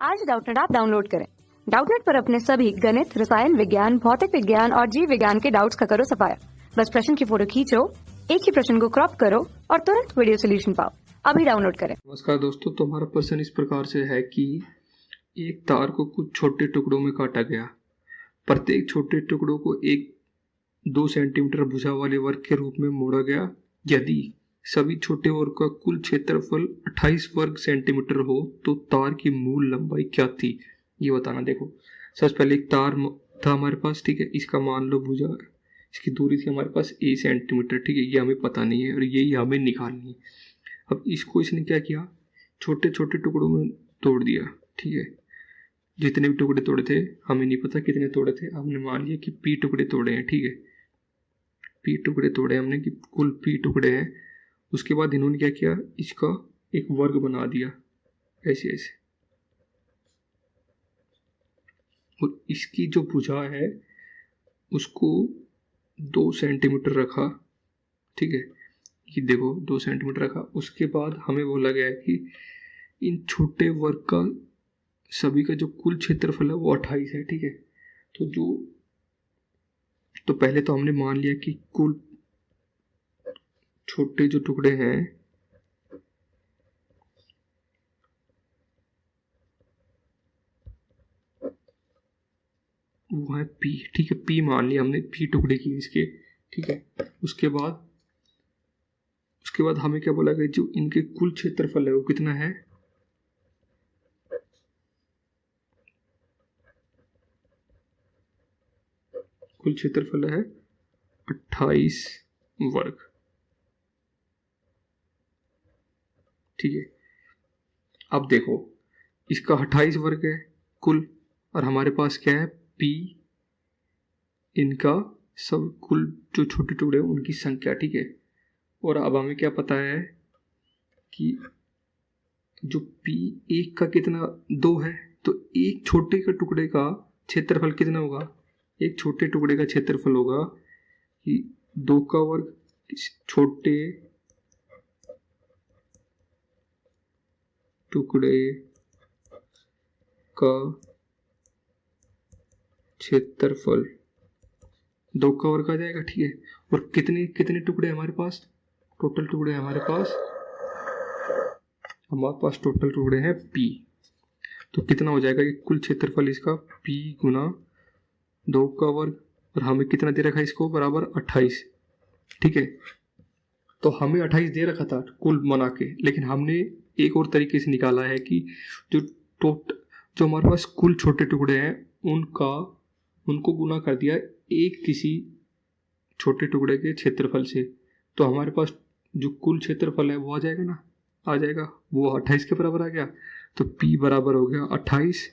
आज Doubtnut app download करें। Doubtnut पर अपने सभी गणित, रसायन विज्ञान, भौतिक विज्ञान और जीव विज्ञान के डाउट्स का करो सफाया। बस प्रश्न की फोटो खींचो, एक ही प्रश्न को क्रॉप करो और तुरंत वीडियो सोल्यूशन पाओ। अभी डाउनलोड करें। नमस्कार दोस्तों, तो हमारा प्रश्न इस प्रकार से है कि एक तार को कुछ छोटे टुकड़ों में काटा गया। प्रत्येक छोटे टुकड़ों को एक 2 सेंटीमीटर भुजा वाले वर्ग के रूप में मोड़ा गया। यदि सभी छोटे वर्ग का कुल क्षेत्रफल 28 वर्ग सेंटीमीटर हो तो तार की मूल लंबाई क्या थी, ये बताना। देखो, सबसे पहले एक तार था हमारे पास, ठीक है। इसका मान लो भुजा, इसकी दूरी थी हमारे पास a सेंटीमीटर, ठीक है। ये हमें पता नहीं है और यही हमें निकालनी है। अब इसको इसने क्या किया, छोटे छोटे टुकड़ों में तोड़ दिया, ठीक है। जितने भी टुकड़े तोड़े थे हमें नहीं पता कितने तोड़े थे, हमने मान लिया कि p टुकड़े तोड़े हैं, ठीक है। p टुकड़े तोड़े हमने कि कुल p टुकड़े हैं। उसके बाद इन्होंने क्या किया, इसका एक वर्ग बना दिया ऐसे ऐसे, और इसकी जो भुजा है उसको 2 सेंटीमीटर रखा, ठीक है। ये देखो 2 सेंटीमीटर रखा। उसके बाद हमें बोला गया है कि इन छोटे वर्ग का सभी का जो कुल क्षेत्रफल है वो 28 है, ठीक है। तो पहले तो हमने मान लिया कि कुल छोटे जो टुकड़े हैं वो है p, ठीक है। p मान लिया हमने, p टुकड़े किए इसके, ठीक है। उसके बाद हमें क्या बोला गया, जो इनके कुल क्षेत्रफल है वो कितना है, कुल क्षेत्रफल है 28 वर्ग, ठीक है। अब देखो, इसका 28 वर्ग है कुल, और हमारे पास क्या है p, इनका सब कुल जो छोटे टुकड़े हैं उनकी संख्या, ठीक है। और अब हमें क्या पता है कि जो p एक का कितना 2 है, तो एक छोटे का टुकड़े का क्षेत्रफल कितना होगा, एक छोटे टुकड़े का क्षेत्रफल होगा कि 2 का वर्ग छोटे टुकड़े का क्षेत्रफल 2 का वर्ग आ जाएगा, ठीक है। और कितने कितने टुकड़े हमारे पास, टोटल टुकड़े हमारे पास टोटल टुकड़े हैं p। तो कितना हो जाएगा, कि कुल क्षेत्रफल इसका p गुना 2 का वर्ग, और हमें कितना दे रखा है इसको, बराबर 28, ठीक है। तो हमें 28 दे रखा था कुल बना के, लेकिन हमने एक और तरीके से निकाला है कि जो हमारे पास कुल छोटे टुकड़े हैं उनको गुना कर दिया एक किसी छोटे टुकड़े के क्षेत्रफल से। तो हमारे पास जो कुल क्षेत्रफल है वो आ जाएगा ना, आ जाएगा, वो 28 के बराबर आ गया। तो p बराबर हो गया 28,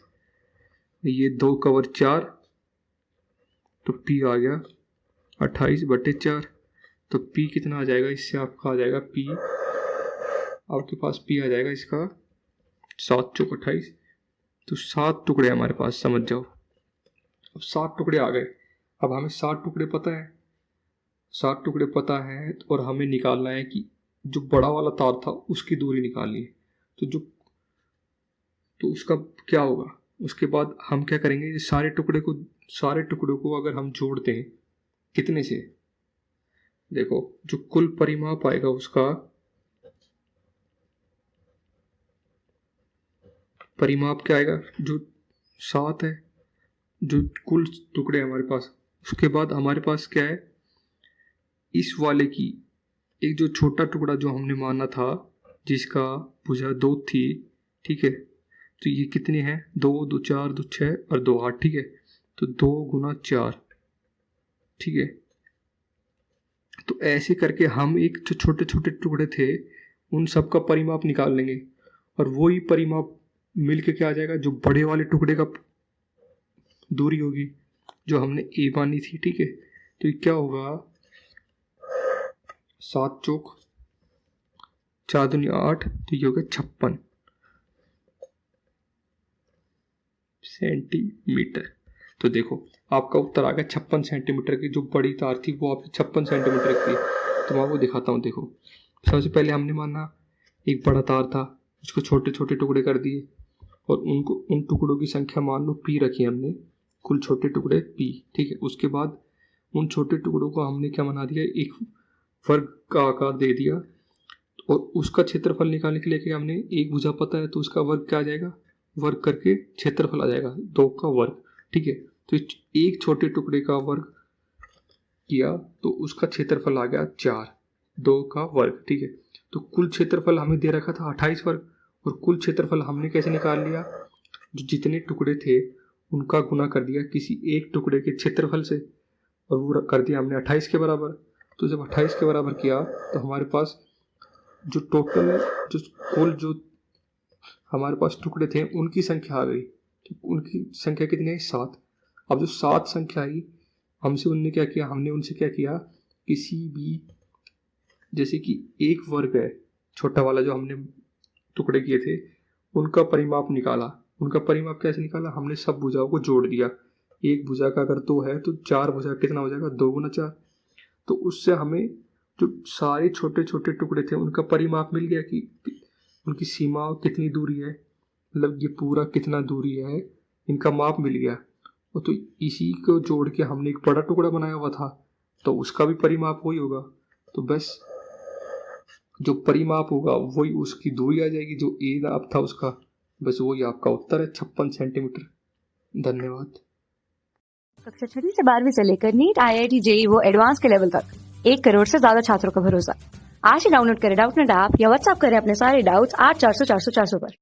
ये 2 का वर्ग 4, तो p आ गया 28/4। तो p कितना आ जाएगा, इससे आपका आ जाएगा p, आपके पास p आ जाएगा इसका 7 चौक 28। तो 7 टुकड़े हमारे पास, समझ जाओ। अब 7 टुकड़े आ गए। अब हमें 7 टुकड़े पता है, 7 टुकड़े पता है, और हमें निकालना है कि जो बड़ा वाला तार था उसकी दूरी निकालनी है। तो उसका क्या होगा, उसके बाद हम क्या करेंगे, सारे टुकड़ों को अगर हम जोड़ते हैं कितने से, देखो जो कुल परिमाप आएगा उसका परिमाप क्या आएगा, जो 7 है, जो कुल टुकड़े हमारे पास। उसके बाद हमारे पास क्या है, इस वाले की एक जो छोटा टुकड़ा जो हमने माना था जिसका भुजा 2 थी, ठीक है। तो ये कितने हैं, 2 2 4 2 6 और 2 8, ठीक है। तो 2 गुना 4, ठीक है। तो ऐसे करके हम एक जो छोटे छोटे टुकड़े थे उन सब का परिमाप निकाल लेंगे, और वही परिमाप मिलके क्या आ जाएगा, जो बड़े वाले टुकड़े का दूरी होगी जो हमने a मानी थी, ठीक है। तो ये क्या होगा, 7 चौक 4 दूनी 8, तो ये होगा 56 सेंटीमीटर। तो देखो आपका उत्तर आ गया 56 सेंटीमीटर की। जो बड़ी तार थी वो आपकी 56 सेंटीमीटर की। तो मैं वो दिखाता हूँ। देखो, सबसे पहले हमने माना एक बड़ा तार था, उसको छोटे छोटे टुकड़े कर दिए, और उनको उन टुकड़ों की संख्या मान लो p रखी हमने, कुल छोटे टुकड़े p, ठीक है। उसके बाद उन छोटे टुकड़ों को हमने क्या बना दिया, एक वर्ग का आकार दे दिया, और उसका क्षेत्रफल निकालने के लिए कि हमने एक भुजा पता है तो उसका वर्ग क्या आ जाएगा, वर्ग करके क्षेत्रफल आ जाएगा 2 का वर्ग, ठीक है। तो एक छोटे टुकड़े का वर्ग किया तो उसका क्षेत्रफल आ गया 4, 2 का वर्ग, ठीक है। तो कुल क्षेत्रफल हमें दे रखा था 28 वर्ग, और कुल क्षेत्रफल हमने कैसे निकाल लिया, जो जितने टुकड़े थे उनका गुना कर दिया किसी एक टुकड़े के क्षेत्रफल से, और वो कर दिया हमने 28 के बराबर। तो जब 28 के बराबर किया तो हमारे पास जो टोटल जो हमारे पास टुकड़े थे उनकी संख्या आ गई, उनकी संख्या कितनी है, 7। अब जो 7 संख्या आई हमसे उनने क्या किया, हमने उनसे क्या किया, किसी भी जैसे कि एक वर्ग है छोटा वाला जो हमने टुकड़े किए थे उनका परिमाप निकाला। उनका परिमाप कैसे निकाला, हमने सब भुजाओं को जोड़ दिया। एक भुजा का अगर 2 है तो 4 भुजा कितना हो जाएगा, 2 गुना 4। तो उससे हमें जो सारे छोटे छोटे टुकड़े थे उनका परिमाप मिल गया कि उनकी सीमा कितनी दूरी है, मतलब ये पूरा कितना दूरी है, इनका माप मिल गया। और तो इसी को जोड़ के हमने एक बड़ा टुकड़ा बनाया हुआ था तो उसका भी परिमाप वही होगा। तो बस जो परिमाप होगा वही उसकी दूरी आ जाएगी, जो ए नाप था उसका, बस वही आपका उत्तर है 56 सेंटीमीटर। धन्यवाद। कक्षा 6वीं से 12वीं से लेकर नीट, IIT, JEE वो एडवांस के लेवल तक 1 करोड़ से ज्यादा छात्रों का भरोसा। आज ही डाउनलोड करें डाउटनेट ऐप या व्हाट्सएप करें अपने सारे डाउट्स 8400 400 400 पर।